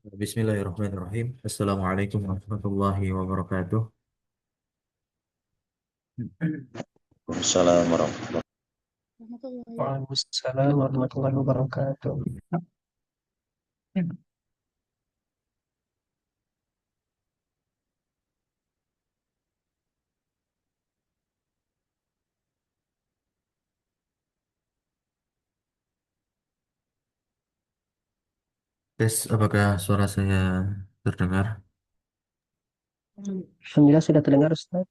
Bismillahirrahmanirrahim. Assalamualaikum warahmatullahi wabarakatuh. Waalaikumsalam warahmatullahi Waalaikumsalam warahmatullahi wabarakatuh. Tes, apakah suara saya terdengar? Alhamdulillah sudah terdengar Ustaz.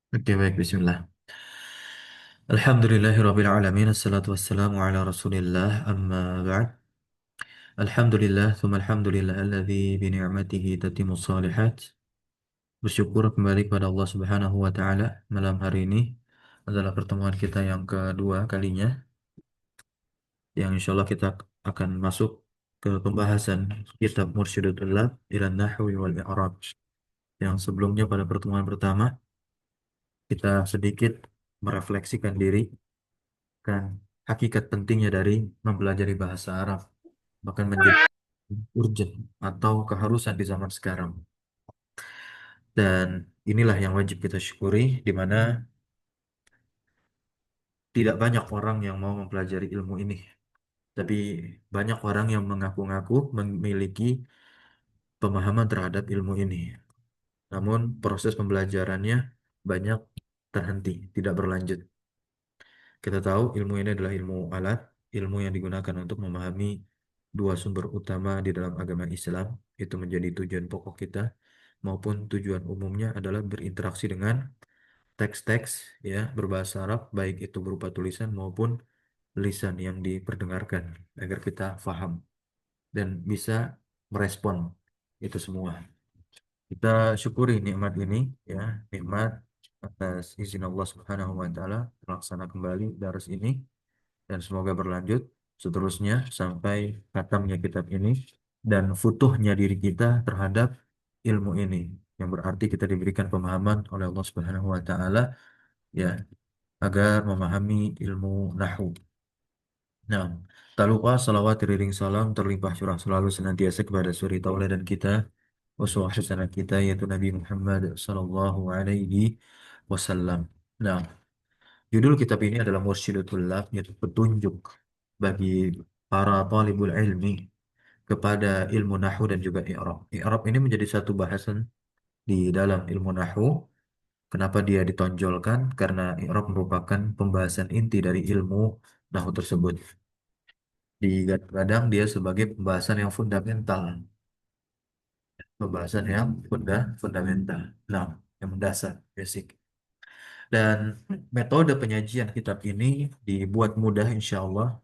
Oke, baik, bismillah. Alhamdulillahirabbil alamin, assalatu wassalamu ala Rasulillah, amma ba'd. Alhamdulillah, thumma alhamdulillah alladzi bi ni'matihi tatimmu shalihat. Bersyukur kembali kepada Allah Subhanahu wa taala. Malam hari ini adalah pertemuan kita yang kedua kalinya, yang insyaallah kita akan masuk ke pembahasan kitab Mursyidut Tullab ila Nahwi wal I'rab. Yang sebelumnya pada pertemuan pertama kita sedikit merefleksikan diri kan hakikat pentingnya dari mempelajari bahasa Arab, bahkan menjadi urgent atau keharusan di zaman sekarang. Dan inilah yang wajib kita syukuri, di mana tidak banyak orang yang mau mempelajari ilmu ini, tapi banyak orang yang mengaku-ngaku memiliki pemahaman terhadap ilmu ini. Namun proses pembelajarannya banyak terhenti, tidak berlanjut. Kita tahu ilmu ini adalah ilmu alat, ilmu yang digunakan untuk memahami dua sumber utama di dalam agama Islam. Itu menjadi tujuan pokok kita, maupun tujuan umumnya adalah berinteraksi dengan teks-teks ya berbahasa Arab, baik itu berupa tulisan maupun lisan yang diperdengarkan, agar kita faham dan bisa merespon itu semua. Kita syukuri nikmat ini ya, nikmat atas izin Allah Subhanahu wa taala terlaksana kembali darus ini, dan semoga berlanjut seterusnya sampai khatamnya kitab ini dan futuhnya diri kita terhadap ilmu ini, yang berarti kita diberikan pemahaman oleh Allah Subhanahu wa taala ya, agar memahami ilmu nahwu. Nah, tak lupa salawat iring salam terlimpah curah selalu senantiasa kepada suri tauladan kita, uswah hasanah kita, yaitu Nabi Muhammad sallallahu alaihi wasallam. Nah, judul kitab ini adalah Mursyidul Tullab, yaitu petunjuk bagi para talibul ilmi kepada ilmu nahwu dan juga i'rab. I'rab ini menjadi satu bahasan di dalam ilmu nahwu. Kenapa dia ditonjolkan? Karena i'rab merupakan pembahasan inti dari ilmu nahwu tersebut. Digadang-gadang dia sebagai pembahasan yang fundamental, pembahasan yang fundamental. Nah, yang mendasar, basic. Dan metode penyajian kitab ini dibuat mudah insya Allah,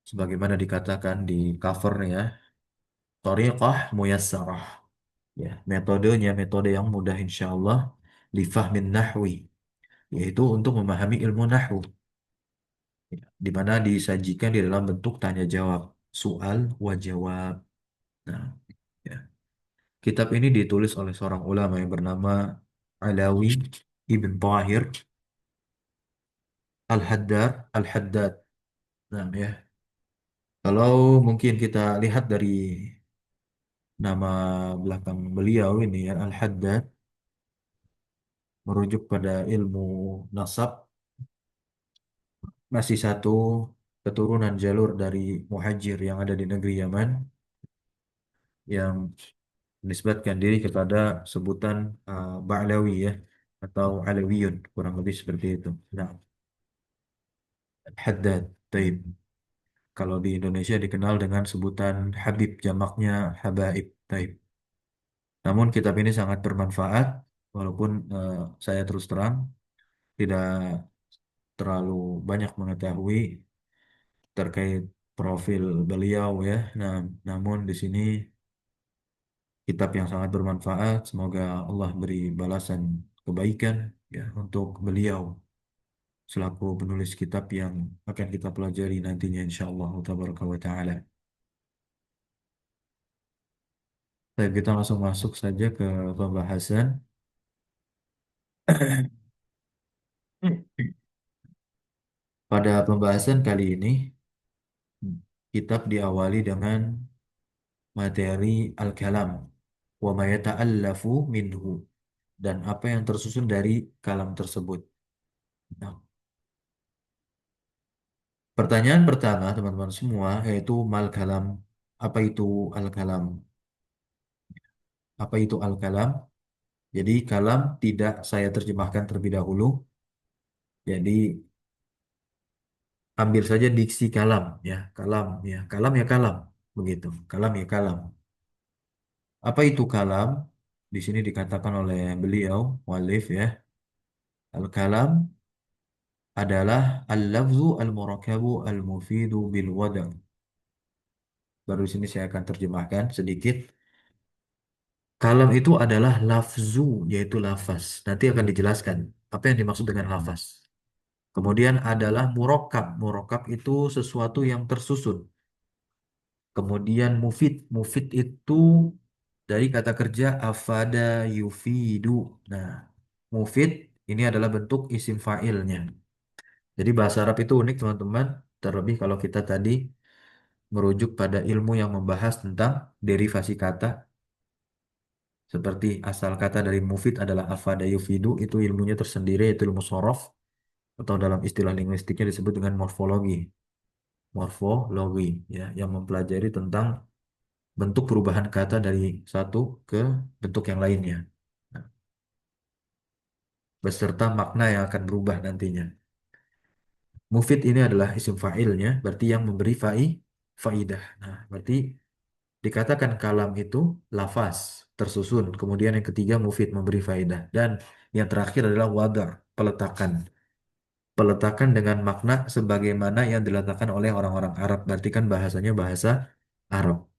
sebagaimana dikatakan di covernya, Thariqah Muyassarah. Ya, metodenya metode yang mudah insya Allah, li fahmin nahwi, yaitu untuk memahami ilmu nahwu, ya, di mana disajikan di dalam bentuk tanya jawab, soal wa jawab. Nah, ya. Kitab ini ditulis oleh seorang ulama yang bernama Alawi Ibn Tahir Al-Haddad. Nah, ya. Kalau mungkin kita lihat dari nama belakang beliau ini ya, Al-Haddad, merujuk pada ilmu nasab, masih satu keturunan jalur dari muhajir yang ada di negeri Yaman. yang menisbatkan diri kepada sebutan Ba'lawi ya atau Alawiyun kurang lebih seperti itu. Nah, Haddad. Taib. Kalau di Indonesia dikenal dengan sebutan Habib, jamaknya Habaib. Taib. Namun kitab ini sangat bermanfaat walaupun saya terus terang tidak terlalu banyak mengetahui terkait profil beliau ya. Nah, namun di sini kitab yang sangat bermanfaat. Semoga Allah beri balasan kebaikan ya untuk beliau selaku penulis kitab yang akan kita pelajari nantinya insyaallah tabaraka wa taala. Baik, kita langsung masuk saja ke pembahasan. Pada pembahasan kali ini, kitab diawali dengan materi al-kalam wa ma yata'allafu minhu dan apa yang tersusun dari kalam tersebut. Nah, pertanyaan pertama teman-teman semua yaitu mal kalam. Apa itu al-kalam? Apa itu al-kalam? Jadi kalam tidak saya terjemahkan terlebih dahulu. Jadi ambil saja diksi kalam ya, kalam ya, kalam ya kalam begitu. Kalam ya kalam. Apa itu kalam? Di sini dikatakan oleh beliau, muallif ya. Al-kalam adalah al-lafzu al-murakabu al-mufidu bil wada'. Baru di sini saya akan terjemahkan sedikit. Kalam itu adalah lafzu, yaitu lafaz. Nanti akan dijelaskan apa yang dimaksud dengan lafaz. Kemudian adalah murokab. Murokab itu sesuatu yang tersusun. Kemudian mufid. Mufid itu dari kata kerja afada yufidu. Nah, mufid ini adalah bentuk isim fa'ilnya. Jadi bahasa Arab itu unik teman-teman. Terlebih kalau kita tadi merujuk pada ilmu yang membahas tentang derivasi kata. Seperti asal kata dari mufid adalah afada yufidu. Itu ilmunya tersendiri, itu ilmu sorof. Atau dalam istilah linguistiknya disebut dengan morfologi. Morfologi ya, yang mempelajari tentang bentuk perubahan kata dari satu ke bentuk yang lainnya. Nah, beserta makna yang akan berubah nantinya. Mufid ini adalah isim fa'ilnya, berarti yang memberi faidah. Nah, berarti dikatakan kalam itu lafaz, tersusun. Kemudian yang ketiga mufid memberi faidah. Dan yang terakhir adalah wadar, peletakan. Peletakan dengan makna sebagaimana yang diletakkan oleh orang-orang Arab. Berarti kan bahasanya bahasa Arab.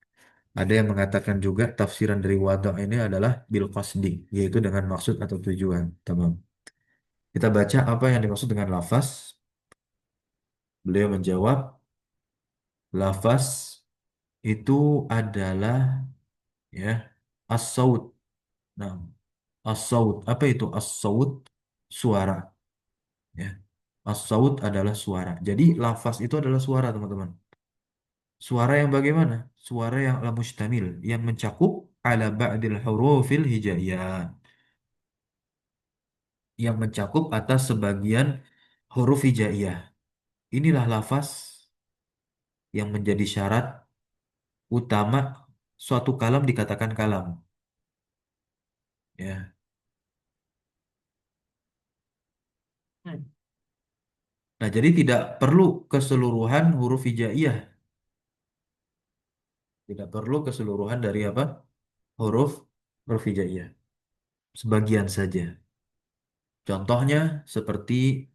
Ada yang mengatakan juga tafsiran dari wada' ini adalah bil qasdi, yaitu dengan maksud atau tujuan. Tamam. Kita baca apa yang dimaksud dengan lafaz. Beliau menjawab, lafaz itu adalah ya as-saut. Nah, as-saut. Apa itu as-saut? Suara. Ya. As-saut adalah suara. Jadi lafaz itu adalah suara, teman-teman. Suara yang bagaimana? Suara yang ala mustamil, yang mencakup ala ba'dil hurufil hijaiyah. Yang mencakup atas sebagian huruf hijaiyah. Inilah lafaz yang menjadi syarat utama suatu kalam dikatakan kalam. Ya. Hmm. Nah, jadi tidak perlu keseluruhan huruf hijaiyah. Tidak perlu keseluruhan dari apa? Huruf huruf hijaiyah. Sebagian saja. Contohnya seperti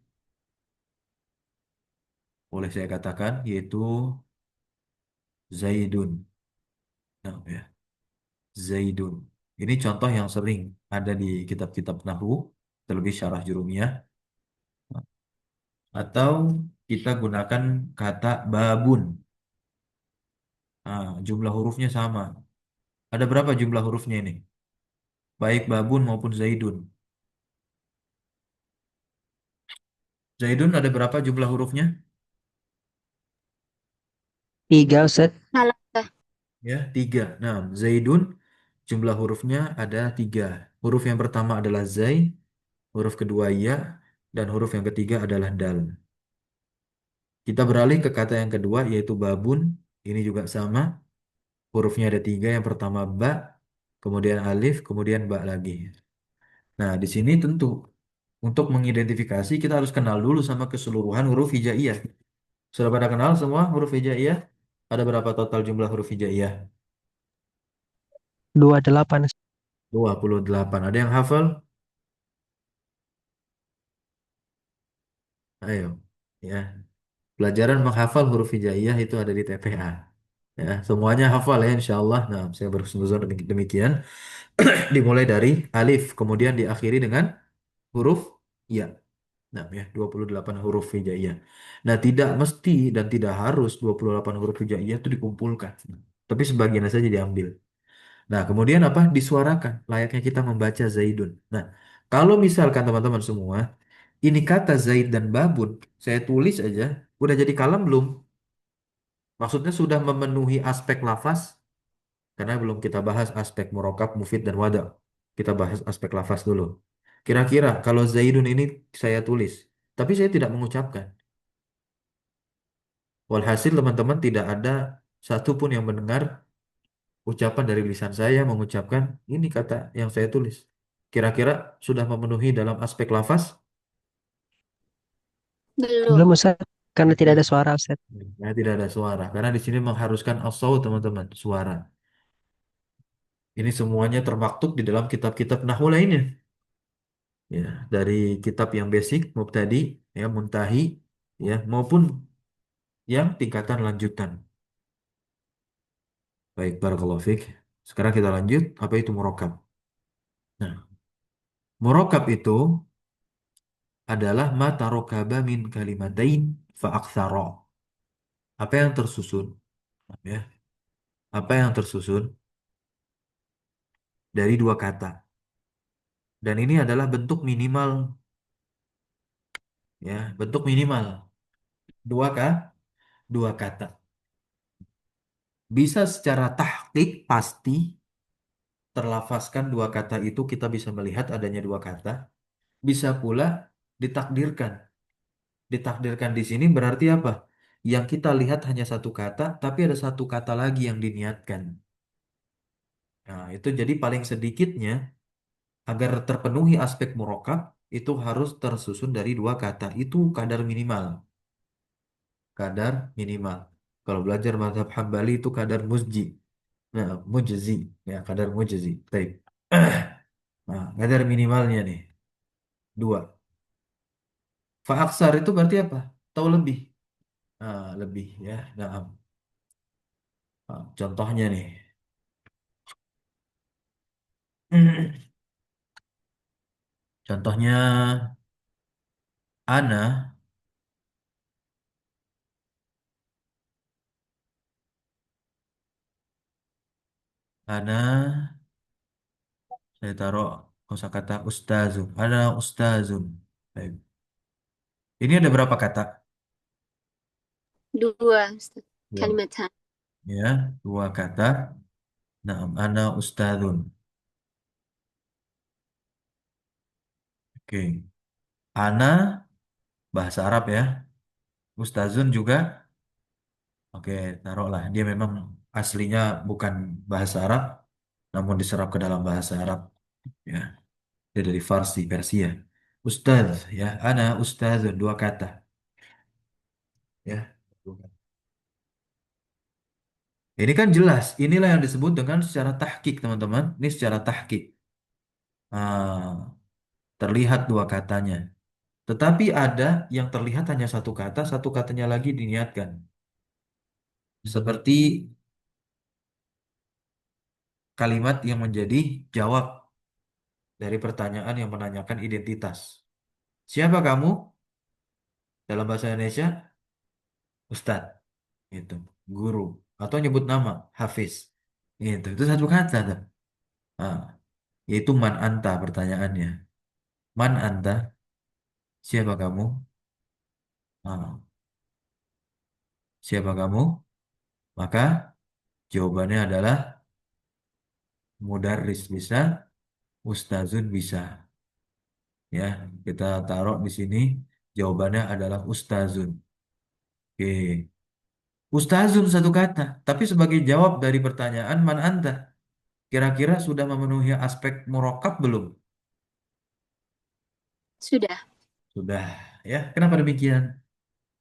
boleh saya katakan yaitu Zaidun. Nah, ya. Zaidun. Ini contoh yang sering ada di kitab-kitab nahwu, terlebih syarah jurumiyah. Atau kita gunakan kata babun. Nah, jumlah hurufnya sama. Ada berapa jumlah hurufnya ini? Baik babun maupun zaidun. Zaidun ada berapa jumlah hurufnya? Tiga, Ustaz. Ya, tiga. Nah, zaidun jumlah hurufnya ada tiga. Huruf yang pertama adalah zai, huruf kedua ya, dan huruf yang ketiga adalah dal. Kita beralih ke kata yang kedua yaitu babun. Ini juga sama. Hurufnya ada tiga. Yang pertama ba, kemudian alif, kemudian ba lagi. Nah, di sini tentu untuk mengidentifikasi kita harus kenal dulu sama keseluruhan huruf hijaiyah. Sudah pada kenal semua huruf hijaiyah? Ada berapa total jumlah huruf hijaiyah? 28. 28. Ada yang hafal? Ayo. Ya. Pelajaran menghafal huruf hijaiyah itu ada di TPA. Ya, semuanya hafal ya insya Allah. Nah, saya berhusnuzon demikian. Dimulai dari alif, kemudian diakhiri dengan huruf ya. Nah, ya, 28 huruf hijaiyah. Nah, tidak mesti dan tidak harus 28 huruf hijaiyah itu dikumpulkan. Tapi sebagian saja diambil. Nah, kemudian apa? Disuarakan. Layaknya kita membaca Zaidun. Nah, kalau misalkan teman-teman semua, ini kata Zaid dan Babun, saya tulis aja, udah jadi kalam belum? Maksudnya sudah memenuhi aspek lafaz, karena belum kita bahas aspek murokab, mufid, dan wada. Kita bahas aspek lafaz dulu. Kira-kira kalau Zaidun ini saya tulis, tapi saya tidak mengucapkan. Walhasil teman-teman tidak ada satupun yang mendengar ucapan dari lisan saya mengucapkan ini kata yang saya tulis. Kira-kira sudah memenuhi dalam aspek lafaz? Belum Belum. Ustaz, karena tidak ada suara Ustaz. Ya, tidak ada suara. Karena di sini mengharuskan as-saut teman-teman, suara. Ini semuanya termaktub di dalam kitab-kitab nahwu lainnya. Ya, dari kitab yang basic, mubtadi, ya, muntahi, ya, maupun yang tingkatan lanjutan. Baik, barakallahu fiik. Sekarang kita lanjut, apa itu murokab? Nah, murokab itu adalah ma tarokaba min kalimatain fa aktsara. Apa yang tersusun, ya, apa yang tersusun dari dua kata. Dan ini adalah bentuk minimal, ya, bentuk minimal. Dua dua kata. Bisa secara tahqiq pasti terlafazkan dua kata itu kita bisa melihat adanya dua kata. Bisa pula ditakdirkan. Ditakdirkan di sini berarti apa? Yang kita lihat hanya satu kata, tapi ada satu kata lagi yang diniatkan. Nah, itu jadi paling sedikitnya agar terpenuhi aspek murokab itu harus tersusun dari dua kata. Itu kadar minimal. Kadar minimal. Kalau belajar mazhab Hambali itu kadar muzji. Nah, mujzi. Ya, kadar mujzi. Baik. Nah, kadar minimalnya nih. Dua. Faaksar itu berarti apa? Tahu lebih. Nah, lebih ya. Nah, contohnya nih. Contohnya ana, ana saya taruh kosakata ustazun. Ana ustazun. Baik. Ini ada berapa kata? Dua, Ustaz. Dua. Kalimatan. Ya, dua kata. Nah, ana ustazun. Oke. Ana bahasa Arab ya. Ustazun juga. Oke, taruhlah. Dia memang aslinya bukan bahasa Arab, namun diserap ke dalam bahasa Arab. Ya, dia dari Farsi, Persia. Ustaz, ya. Ana ustazun, dua kata. Ya. Ini kan jelas. Inilah yang disebut dengan secara tahqiq, teman-teman. Ini secara tahqiq. Ah, terlihat dua katanya. Tetapi ada yang terlihat hanya satu kata, satu katanya lagi diniatkan. Seperti kalimat yang menjadi jawab dari pertanyaan yang menanyakan identitas. Siapa kamu? Dalam bahasa Indonesia, Ustadz, gitu, guru, atau nyebut nama, Hafiz, gitu. Itu satu kata, tuh. Ah, yaitu man anta pertanyaannya. Man anta, siapa kamu? Ah, siapa kamu? Maka jawabannya adalah mudarris bisa, ustazun bisa. Ya, kita taruh di sini. Jawabannya adalah ustazun. Oke. Ustazun satu kata. Tapi sebagai jawab dari pertanyaan man anta. Kira-kira sudah memenuhi aspek murokab belum? Sudah. Sudah. Ya, kenapa demikian?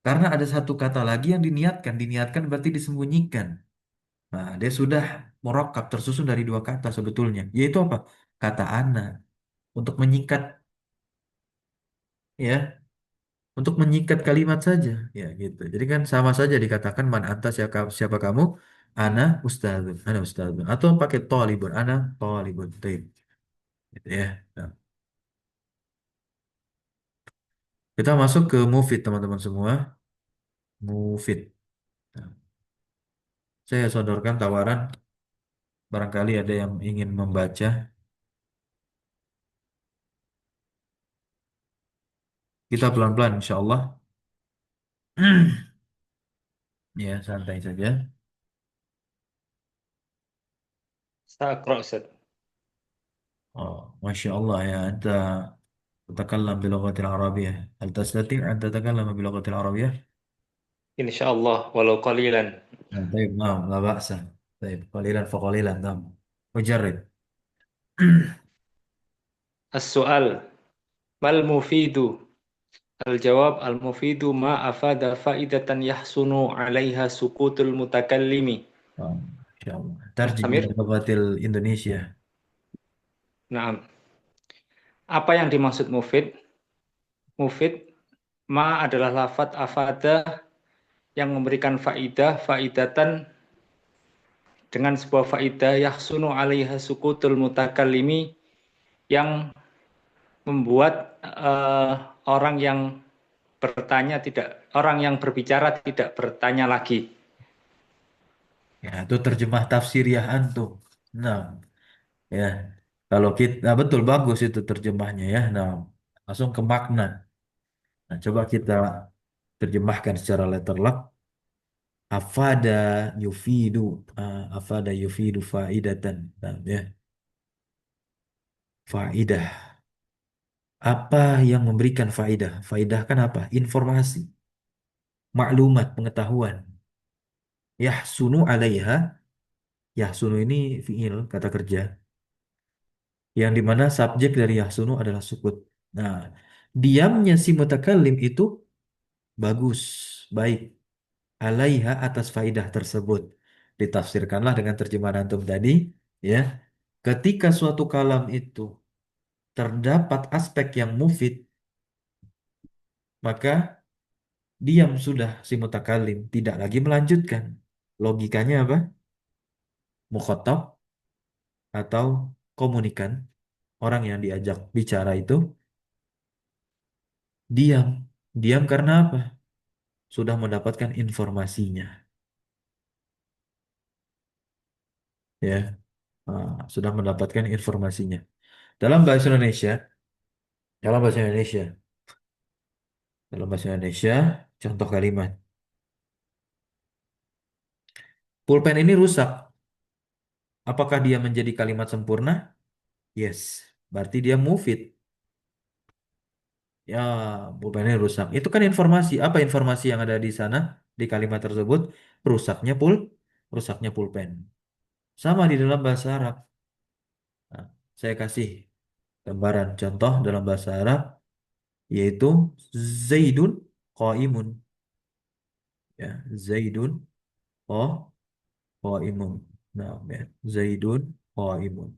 Karena ada satu kata lagi yang diniatkan. Diniatkan berarti disembunyikan. Nah, dia sudah murokab tersusun dari dua kata sebetulnya. Yaitu apa? Kata ana. Untuk menyikat, ya. Untuk menyikat kalimat saja. Ya, gitu. Jadi kan sama saja dikatakan man anta siapa kamu? Ana ustadzun. Ana ustadzun. Atau pakai tolibun. Ana tolibun. Taib. Gitu ya. Nah, kita masuk ke mufid teman-teman semua. Mufid. Nah, saya sodorkan tawaran. Barangkali ada yang ingin membaca. Kita pelan-pelan insya Allah. Ya, santai saja. سأقرأ أستاذ. Masya Allah ya, Anta تتكلم بلغة العربية. هل تستطيع أن تتكلم بلغة العربية؟ إن شاء الله ولو قليلا. طيب نعم لا بأس. طيب قليلا فقليلا نعم. أجرب. السؤال: ما المفيد؟ الجواب: المفيد ما أفاد فائدة يحسن عليها سكوت المتكلم. إن شاء الله ترجم إلى أمير. لغة الإندونيسيا. Nah, apa yang dimaksud mufid? Mufid ma adalah lafadz afada yang memberikan faidah, faidatan dengan sebuah faidah yahsunu 'alaiha sukutul mutakallimi yang membuat orang yang orang yang berbicara tidak bertanya lagi. Ya, itu terjemah tafsiriah antum. Nah, ya. Kalau kita, nah betul bagus itu terjemahnya ya. Nah, langsung ke makna. Nah, coba kita terjemahkan secara letter luck. Afada yufidu, afada yufidu faidatan. Nah, ya, faidah. Apa yang memberikan faidah? Faidah kan apa? Informasi, maklumat, pengetahuan. Yahsunu alaiha. Yahsunu ini fiil, kata kerja. Yang dimana subjek dari yahsunu adalah sukut. Nah, diamnya si mutakallim itu bagus, baik. Alaiha atas faidah tersebut. Ditafsirkanlah dengan terjemahan antum tadi, ya. Ketika suatu kalam itu terdapat aspek yang mufid, maka diam sudah si mutakalim, tidak lagi melanjutkan. Logikanya apa? Mukhatab atau komunikan, orang yang diajak bicara itu diam. Diam karena apa? Sudah mendapatkan informasinya, ya. Sudah mendapatkan informasinya. Dalam bahasa Indonesia, dalam bahasa Indonesia, dalam bahasa Indonesia, contoh kalimat. Pulpen ini rusak. Apakah dia menjadi kalimat sempurna? Yes. Berarti dia mufid. Ya, pulpennya rusak. Itu kan informasi. Apa informasi yang ada di sana di kalimat tersebut? Rusaknya rusaknya pulpen. Sama di dalam bahasa Arab. Nah, saya kasih gambaran contoh dalam bahasa Arab yaitu Zaidun qaimun. Ya, Zaidun qaimun. Nah, ya, Zaidun qaimun.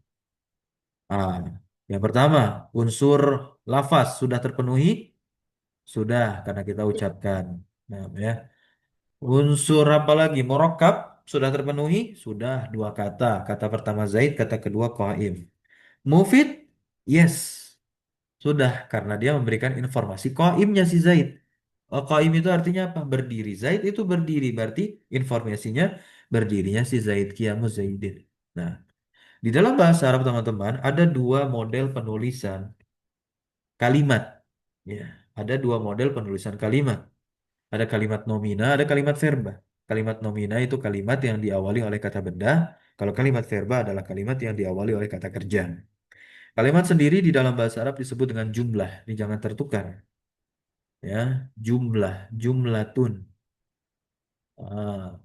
Ah, yang pertama, unsur lafaz sudah terpenuhi? Sudah, karena kita ucapkan. Nah, ya. Unsur apa lagi? Murakkab sudah terpenuhi? Sudah dua kata. Kata pertama Zaid, kata kedua Qaim. Mufid? Yes. Sudah karena dia memberikan informasi Qaimnya si Zaid. Qaim itu artinya apa? Berdiri. Zaid itu berdiri. Berarti informasinya berdirinya si Zaid. Qiyamu Zaidin. Nah, di dalam bahasa Arab teman-teman ada dua model penulisan kalimat. Ya, ada dua model penulisan kalimat. Ada kalimat nomina, ada kalimat verba. Kalimat nomina itu kalimat yang diawali oleh kata benda. Kalau kalimat verba adalah kalimat yang diawali oleh kata kerja. Kalimat sendiri di dalam bahasa Arab disebut dengan jumlah. Ini jangan tertukar. Ya, jumlah, jumlatun. Ah.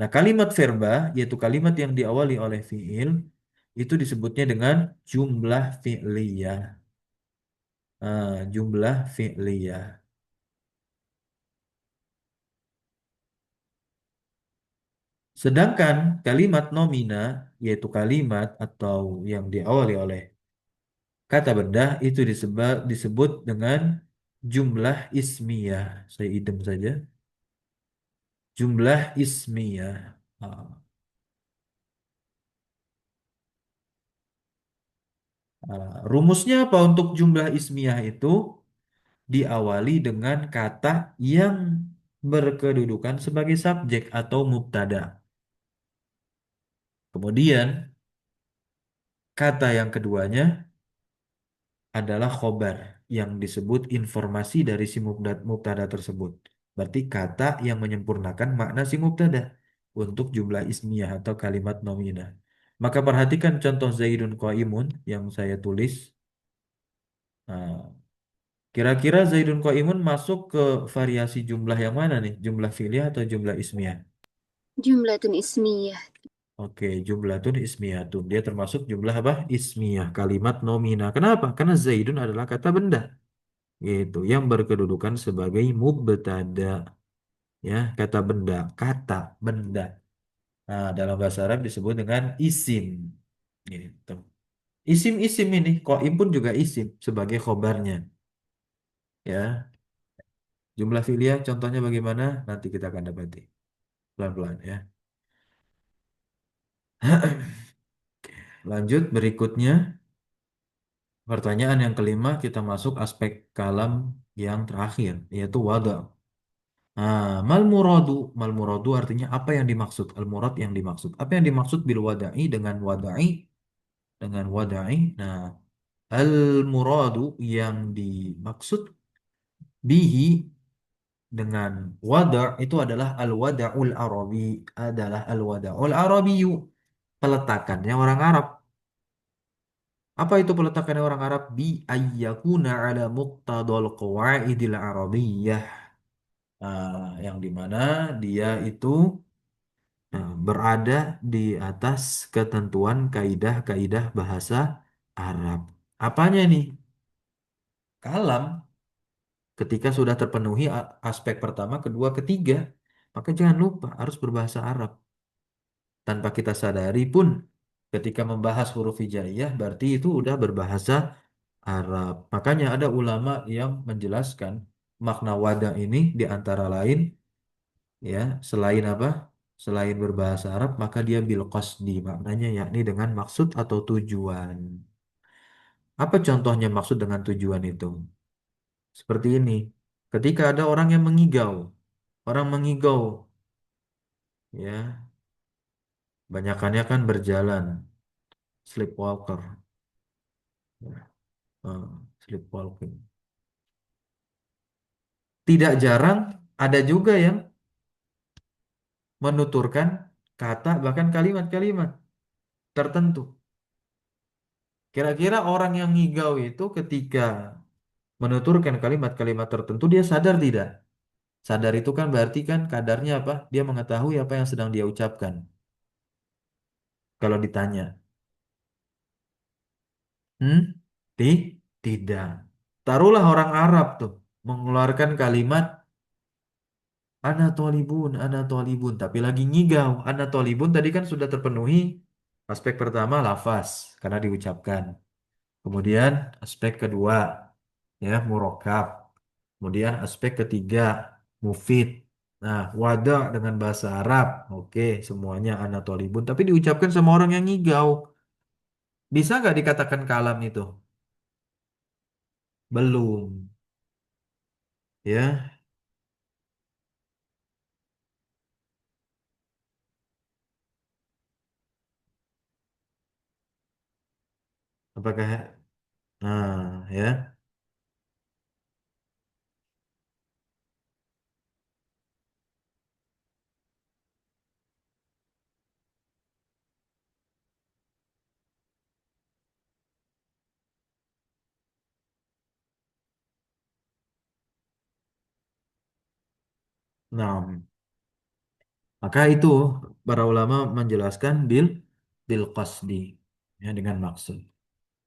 Nah, kalimat verba, yaitu kalimat yang diawali oleh fiil, itu disebutnya dengan jumlah fi'liyah. Jumlah fi'liyah. Sedangkan kalimat nomina, yaitu kalimat atau yang diawali oleh kata benda, itu disebut dengan jumlah ismiyah. Saya idem saja. Jumlah ismiyah. Ah, Rumusnya apa untuk jumlah ismiyah itu? Diawali dengan kata yang berkedudukan sebagai subjek atau mubtada. Kemudian kata yang keduanya adalah khobar yang disebut informasi dari si mubtada tersebut. Berarti kata yang menyempurnakan makna si mubtada untuk jumlah ismiyah atau kalimat nominah. Maka perhatikan contoh Zaidun Qaimun yang saya tulis. Nah, kira-kira Zaidun Qaimun masuk ke variasi jumlah yang mana nih? Jumlah fi'liyah atau jumlah ismiyah? Jumlatun ismiyah. Oke, jumlatun ismiyatun. Dia termasuk jumlah apa? Ismiyah, kalimat nomina. Kenapa? Karena Zaidun adalah kata benda. Gitu, yang berkedudukan sebagai mubtada. Ya, kata benda. Nah, dalam bahasa Arab disebut dengan isim. Gitu. Isim-isim ini, qaim pun juga isim sebagai khobarnya. Ya, jumlah fi'liyah contohnya bagaimana? Nanti kita akan dapati. Pelan-pelan ya. Lanjut berikutnya. Pertanyaan yang kelima, kita masuk aspek kalam yang terakhir, yaitu wada. Mal muradu artinya apa yang dimaksud? Al murad yang dimaksud. Apa yang dimaksud bil wada'i dengan wada'i? Dengan wada'i. Nah, al muradu yang dimaksud bihi dengan wada' itu adalah al wada'ul arabi, adalah al wada'ul arabiyu, peletakannya orang Arab. Apa itu peletakannya orang Arab? Bi ayyakuna ala muqtadal qawaidil arabiyyah. Yang dimana dia itu berada di atas ketentuan kaidah-kaidah bahasa Arab. Apanya nih? Kalam. Ketika sudah terpenuhi aspek pertama, kedua, ketiga, maka jangan lupa harus berbahasa Arab. Tanpa kita sadari pun, ketika membahas huruf hijaiyah, berarti itu udah berbahasa Arab. Makanya ada ulama yang menjelaskan makna wada ini di antara lain, ya, selain apa? Selain berbahasa Arab, maka dia bil qasdi, maknanya yakni dengan maksud atau tujuan. Apa contohnya maksud dengan tujuan itu? Seperti ini. Ketika ada orang yang mengigau, orang mengigau, ya, banyakannya kan berjalan, sleepwalker, ya, sleepwalking. Tidak jarang ada juga yang menuturkan kata bahkan kalimat-kalimat tertentu. Kira-kira orang yang ngigau itu ketika menuturkan kalimat-kalimat tertentu dia sadar tidak? Sadar itu kan berarti kan kadarnya apa? Dia mengetahui apa yang sedang dia ucapkan. Kalau ditanya, hmm? Tidak. Taruhlah orang Arab tuh mengeluarkan kalimat ana tolibun, tapi lagi ngigau. Ana tolibun tadi kan sudah terpenuhi aspek pertama lafaz karena diucapkan. Kemudian aspek kedua ya murokab. Kemudian aspek ketiga mufid. Nah, wada dengan bahasa Arab. Oke, semuanya ana tolibun tapi diucapkan sama orang yang ngigau. Bisa nggak dikatakan kalam itu? Belum. Ya, apakah ya. Nah, maka itu para ulama menjelaskan bil qasdi, ya, dengan maksud.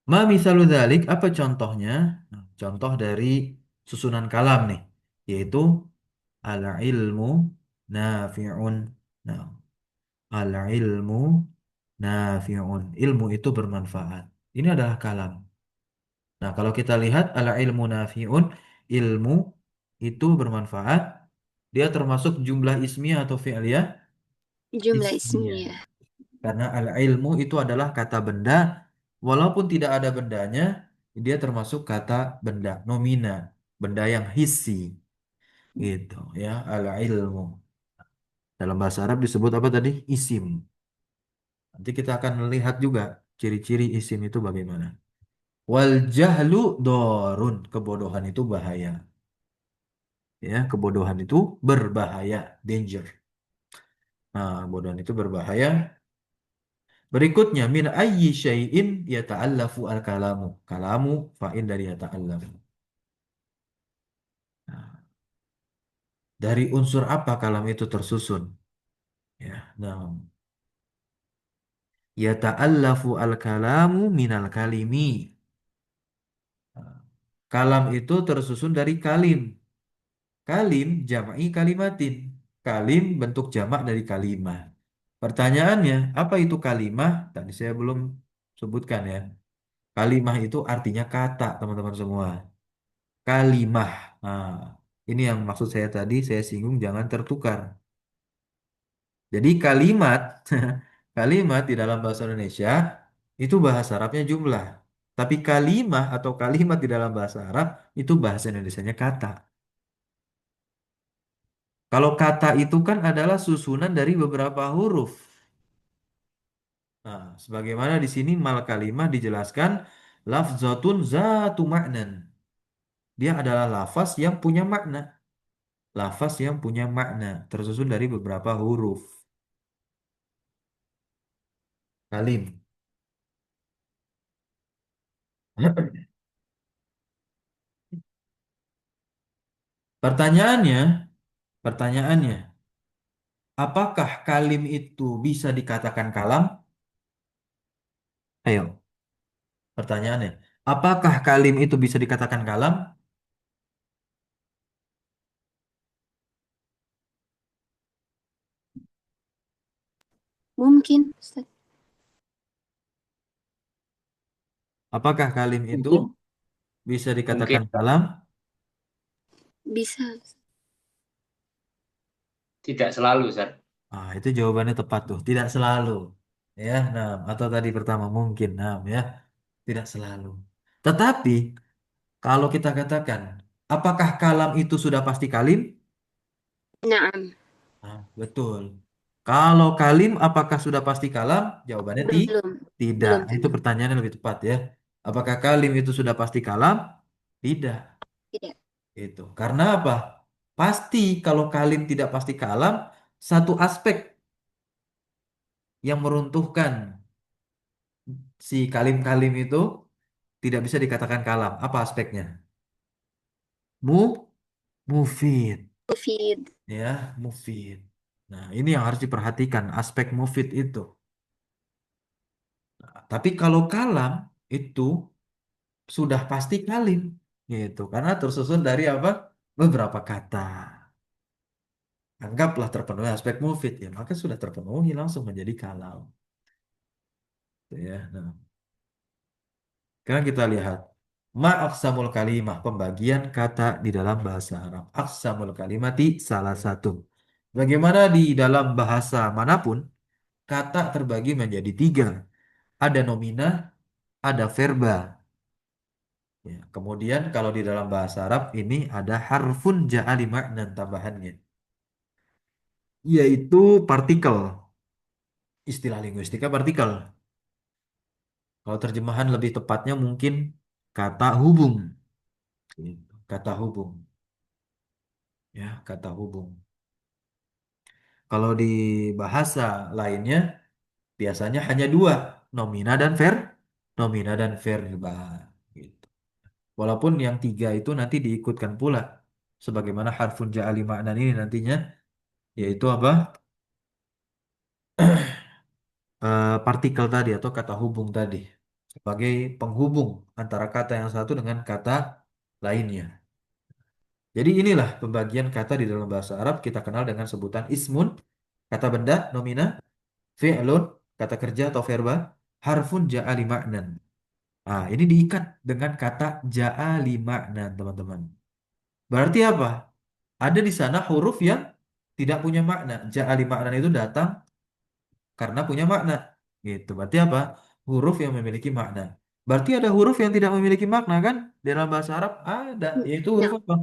Ma misalu dzalik, apa contohnya? Nah, contoh dari susunan kalam nih, yaitu al ilmu nafi'un. Nah, al ilmu nafi'un. Ilmu itu bermanfaat. Ini adalah kalam. Nah, kalau kita lihat al ilmu nafi'un, ilmu itu bermanfaat. Dia termasuk jumlah ismiyah atau fi'liyah? جملة Ismiyah. اسمية. Karena al ilmu itu adalah kata benda, walaupun tidak ada bendanya, dia termasuk kata benda nomina, benda yang hissi, gitu ya. Al ilmu dalam bahasa Arab disebut apa tadi? Isim. Nanti kita akan melihat juga ciri-ciri isim itu bagaimana. Wal jahlu dorun, kebodohan itu bahaya. Ya, kebodohan itu berbahaya, danger. Nah, kebodohan itu berbahaya. Berikutnya min ayyi syai'in yata'allafu al-kalamu. Kalamu fa'il dari yata'allafu. Nah, dari unsur apa kalam itu tersusun? Ya, nah, yata'allafu al-kalamu minal kalimi. Nah, kalam itu tersusun dari kalim. Kalim jam'i kalimatin. Kalim bentuk jamak dari kalimah. Pertanyaannya, apa itu kalimah? Tadi saya belum sebutkan ya. Kalimah itu artinya kata, teman-teman semua. Kalimah. Nah, ini yang maksud saya tadi, saya singgung jangan tertukar. Jadi kalimat, kalimat di dalam bahasa Indonesia itu bahasa Arabnya jumlah. Tapi kalimah atau kalimat di dalam bahasa Arab itu bahasa Indonesianya kata. Kalau kata itu kan adalah susunan dari beberapa huruf. Nah, sebagaimana di sini mal kalimah dijelaskan lafzatun zatu ma'nan. Dia adalah lafaz yang punya makna. Lafaz yang punya makna tersusun dari beberapa huruf. Kalim. Pertanyaannya, pertanyaannya, apakah kalim itu bisa dikatakan kalam? Ayo, pertanyaannya, apakah kalim itu bisa dikatakan kalam? ممكن أستاذ. Apakah kalim itu Mungkin. bisa Mungkin dikatakan kalam? bisa. tidak selalu, Ustaz. Ah, itu jawabannya tepat tuh. Tidak selalu. Ya, nah, atau tadi pertama mungkin, nah, ya, tidak selalu. Tetapi kalau kita katakan, apakah kalam itu sudah pasti kalim? نعم. Nah, betul. Kalau kalim, apakah sudah pasti kalam? Jawabannya belum tidak. belum Nah, itu tentu. pertanyaan yang lebih tepat ya. Apakah kalim itu sudah pasti kalam? Tidak. Tidak. Itu. Karena apa? Pasti kalau kalim tidak pasti kalam, satu aspek yang meruntuhkan si kalim-kalim itu tidak bisa dikatakan kalam. Apa aspeknya? Mu, mufid. مفيد. Ya, mufid. Nah, ini yang harus diperhatikan, aspek mufid itu. Tapi kalau kalam itu sudah pasti kalim, gitu. Karena tersusun dari apa? Beberapa kata. Anggaplah terpenuhi aspek mufid ya, maka sudah terpenuhi langsung menjadi kalam. Gitu ya. Nah, sekarang kita lihat ma aqsamul kalimah, pembagian kata di dalam bahasa Arab. Aqsamul kalimati salah satu. Bagaimana di dalam bahasa manapun kata terbagi menjadi tiga. Ada nomina, ada verba. Ya, kemudian kalau di dalam bahasa Arab ini ada harfun ja'ali makna tambahannya, yaitu partikel. Istilah linguistika partikel. Kalau terjemahan lebih tepatnya mungkin kata hubung. Gitu. Kata hubung. Ya, kata hubung. Kalau di bahasa lainnya biasanya hanya dua, nomina dan nomina dan verba. Gitu. Walaupun yang tiga itu nanti diikutkan pula, sebagaimana harfun ja'ali makna ini nantinya, yaitu apa? partikel tadi atau kata hubung tadi sebagai penghubung antara kata yang satu dengan kata lainnya. Jadi inilah pembagian kata di dalam bahasa Arab kita kenal dengan sebutan ismun, kata benda, nomina, fi'lun, kata kerja atau verba, harfun ja'ali ma'nan. Ah, ini diikat dengan kata ja'ali ma'nan, teman-teman. Berarti apa? Ada di sana huruf yang tidak punya makna. Ja'ali ma'nan itu datang karena punya makna. Gitu. Berarti apa? Huruf yang memiliki makna. Berarti ada huruf yang tidak memiliki makna kan? Di dalam bahasa Arab ada, yaitu huruf نعم apa?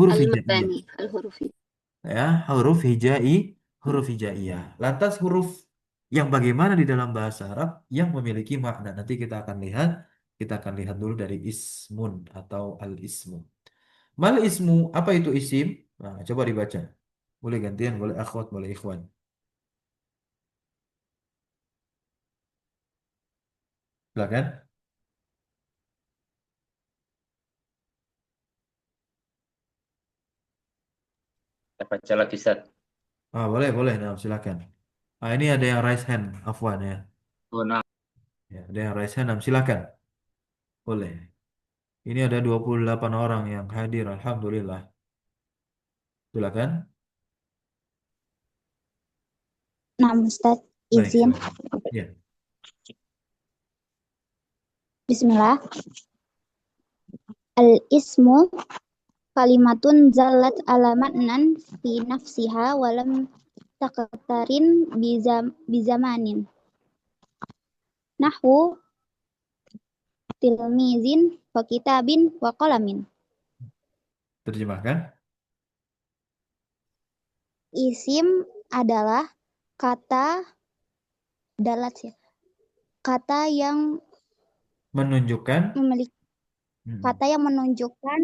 Huruf hijaiyah. المباني الحروف. Ya, huruf hijaiyah. Lantas huruf yang bagaimana di dalam bahasa Arab yang memiliki makna. Nanti kita akan lihat dulu dari ismun atau al-ismu. Mal ismu, apa itu isim? Nah, coba dibaca. Boleh gantian, boleh akhwat, boleh ikhwan. Silakan. Kita baca lagi, Ustaz. Ah, boleh, boleh. Nah, silakan. Ah, ini ada yang raise hand, Afwan ya. Oh, nah, Ya, ada yang raise hand, nah, silakan. Boleh. Ini ada 28 orang yang hadir, alhamdulillah. Silakan. Nah, Ustaz, Baik, izin. silakan. Ya. Bismillah. Al-ismu kalimatun zallat ala maknan fi nafsiha walam taqtarin bizamanin. Nahwu tilmizin wa kitabin wa qalamin. Terjemahkan. Isim adalah kata dalat ya. Kata yang Menunjukkan memiliki hmm, kata yang menunjukkan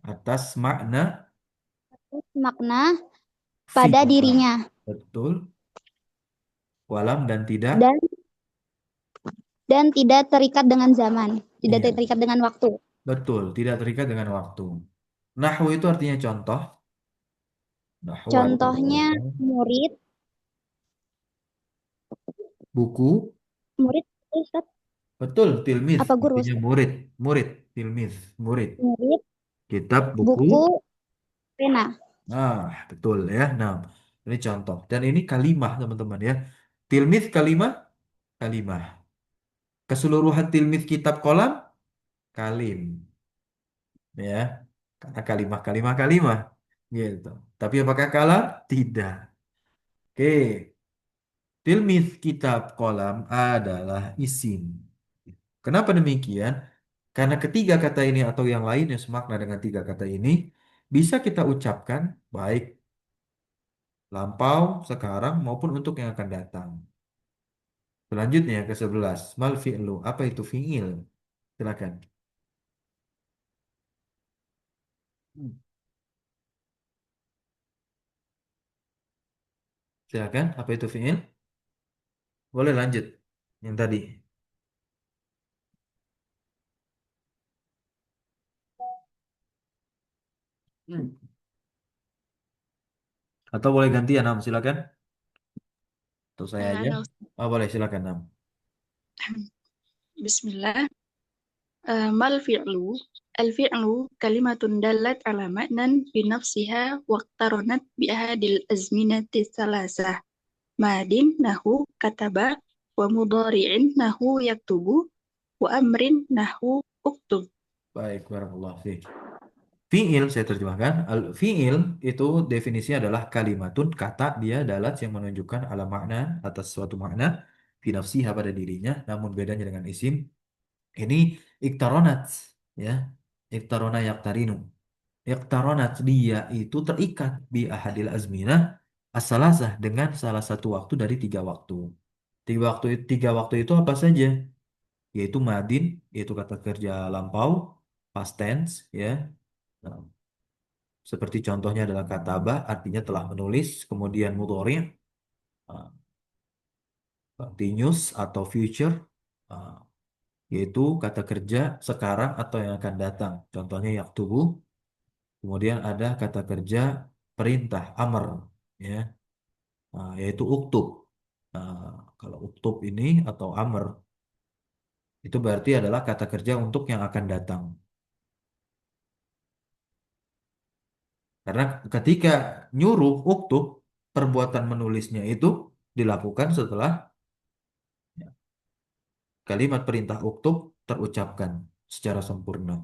atas makna makna fi. pada dirinya Betul. Walam dan tidak. dan tidak terikat dengan zaman, tidak Iya, terikat dengan waktu. betul. Tidak terikat dengan waktu. Nahwu itu artinya contoh. Nahwu artinya Contohnya contoh. murid, Buku. murid Ustaz, Betul. Tilmiz apa guru artinya Ustaz? murid. Murid. Tilmiz. Murid. Murid, Kitab, buku. buku, pena. Nah, betul ya. Nah, ini contoh. Dan ini kalimah, teman-teman ya. Tilmiz kalimah, kalimah. Keseluruhan tilmiz kitab kolam, kalim. Ya. Karena kalimah, kalimah, kalimah. Gitu. Tapi apakah kalam? Tidak. Oke. Tilmiz kitab kolam adalah isim. Kenapa demikian? Karena ketiga kata ini atau yang lain yang semakna dengan tiga kata ini bisa kita ucapkan baik lampau, sekarang maupun untuk yang akan datang. Selanjutnya ke 11. Mal fi'lu. Apa itu fi'il? Silakan. Silakan. Apa itu fi'il? Boleh lanjut. Yang tadi. Hmm. Atau boleh gantian, Nam. Silakan. Atau saya aja. Halo, Oh, boleh. Silakan, Nam. Bismillah. Mal fi'lu. Al-fi'lu kalimatun dalat ala ma'nan bi nafsiha waqtaronat bi ahadil azminati salasah. Madin nahu kataba wa mudhari'in nahu yaktubu wa amrin nahu uktub. Baik. Barakallahu fiik. Fi'il saya terjemahkan. Fi'il itu definisinya adalah kalimatun kata dia dalat yang menunjukkan ala makna atas suatu makna fi nafsiha pada dirinya namun bedanya dengan isim ini iktaronat ya iktarona yaktarinu iktaronat dia itu terikat bi ahadil azminah as-salasah dengan salah satu waktu dari tiga waktu itu apa saja yaitu madin yaitu kata kerja lampau past tense ya. Nah, seperti contohnya adalah kataba, artinya telah menulis, kemudian mudhari', uh, continuous atau future, uh, yaitu kata kerja sekarang atau yang akan datang. Contohnya yaktubu, kemudian ada kata kerja perintah, amr, ya, yaitu uktub. Uh, Kalau uktub ini atau amr itu berarti adalah kata kerja untuk yang akan datang. Karena ketika nyuruh uktub, perbuatan menulisnya itu dilakukan setelah ya, kalimat perintah uktub terucapkan secara sempurna.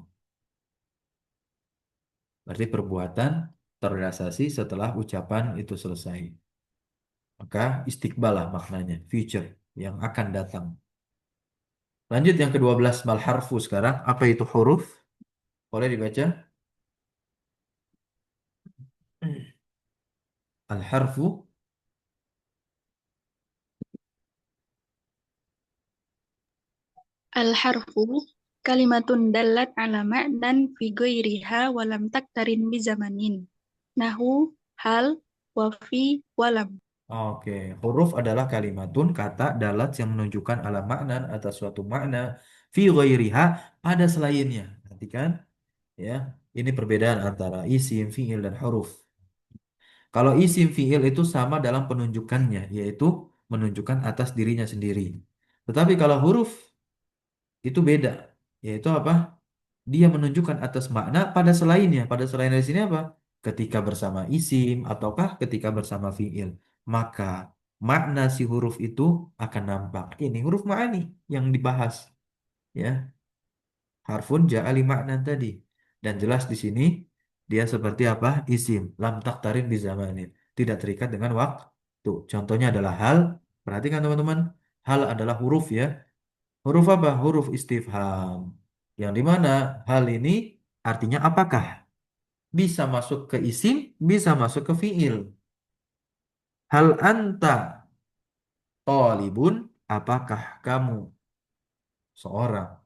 Berarti perbuatan terrealisasi setelah ucapan itu selesai. Maka istiqbal lah maknanya, future, yang akan datang. Lanjut yang ke-12, mal harfu sekarang. Apa itu huruf? Boleh dibaca? Al harfu Al-harfu kalimatun dallat ala ma'nan fi ghairiha wa lam taktarin bi zamanin. Nahu, hal, wa fi, walam. Oke, huruf adalah kalimatun kata dalat yang menunjukkan ala makna atas suatu makna fi ghairiha pada selainnya. Perhatikan ya, ini perbedaan antara isim, fiil dan huruf. Kalau isim fiil itu sama dalam penunjukannya, yaitu menunjukkan atas dirinya sendiri. Tetapi kalau huruf itu beda, yaitu apa? Dia menunjukkan atas makna pada selainnya. Pada selain dari sini apa? Ketika bersama isim ataukah ketika bersama fiil. Maka makna si huruf itu akan nampak. Ini huruf ma'ani yang dibahas. Ya, harfun ja'ali makna tadi. Dan jelas di sini dia seperti apa? Isim. Lam taktarin bi zamanin. Tidak terikat dengan waktu. Contohnya adalah hal. Perhatikan teman-teman. Hal adalah huruf ya. Huruf apa? Huruf istifham. Yang dimana hal ini artinya apakah? Bisa masuk ke isim, bisa masuk ke fiil. Hal anta talibun, apakah kamu seorang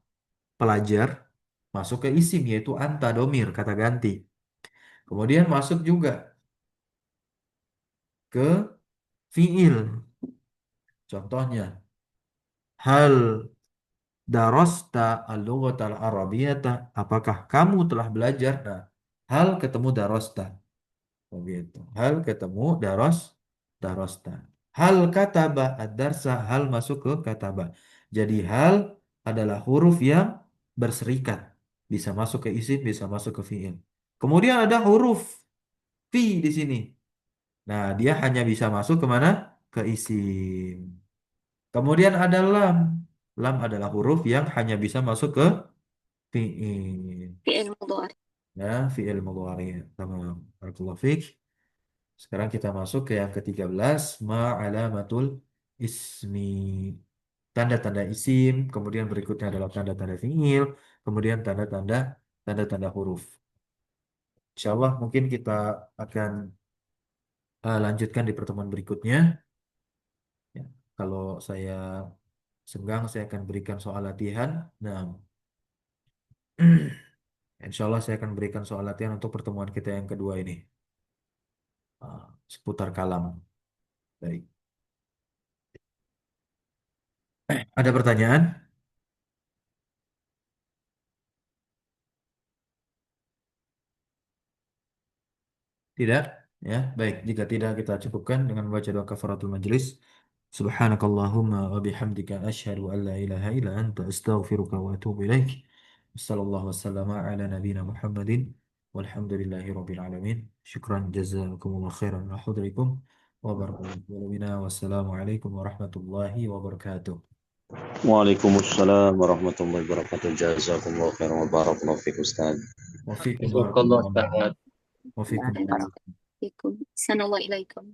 pelajar? Masuk ke isim, yaitu anta domir, kata ganti. Kemudian masuk juga ke fiil. Contohnya, hal darosta al-lughatal arabiyyata, apakah kamu telah belajar? Nah, hal ketemu darosta. Begitu. Hal ketemu darosta. Hal kataba ad-darsa, hal masuk ke kataba. Jadi hal adalah huruf yang berserikat. Bisa masuk ke isim, bisa masuk ke fiil. Kemudian ada huruf fi di sini. Nah, dia hanya bisa masuk kemana? Ke isim. Kemudian ada lam. Lam adalah huruf yang hanya bisa masuk ke fiil. fi'il mudhari. Ya, fiil mudhari. Tamam. Barakallahu fiik. Sekarang kita masuk ke yang ke-13, ma'alamatul ismi. Tanda-tanda isim, kemudian berikutnya adalah tanda-tanda fiil, kemudian tanda-tanda huruf. Insya Allah mungkin kita akan lanjutkan di pertemuan berikutnya. Ya, kalau saya senggang, saya akan berikan soal latihan. Nah, insya Allah saya akan berikan soal latihan untuk pertemuan kita yang kedua ini. Seputar kalam. Baik. Ada pertanyaan? Tidak? Ya, baik. Jika tidak, kita cukupkan dengan membaca doa kafaratul majelis. Subhanakallahumma wa bihamdika asyhadu an la ilaha illa anta astaghfiruka wa atubu ilaik. Sallallahu wasallam ala nabiyyina Muhammadin walhamdulillahi rabbil alamin. Syukran jazakumullah khairan wa hudrikum wa barakallahu bina wassalamu alaikum warahmatullahi wabarakatuh. Waalaikumsalam warahmatullahi wabarakatuh. Jazakumullah khairan wa barakallahu fiik Ustaz. Wa fiikum Jazakallah barakallahu. Ustaz. Wa fiikum. Barakallahu fiikum. Sanallahu ilaikum.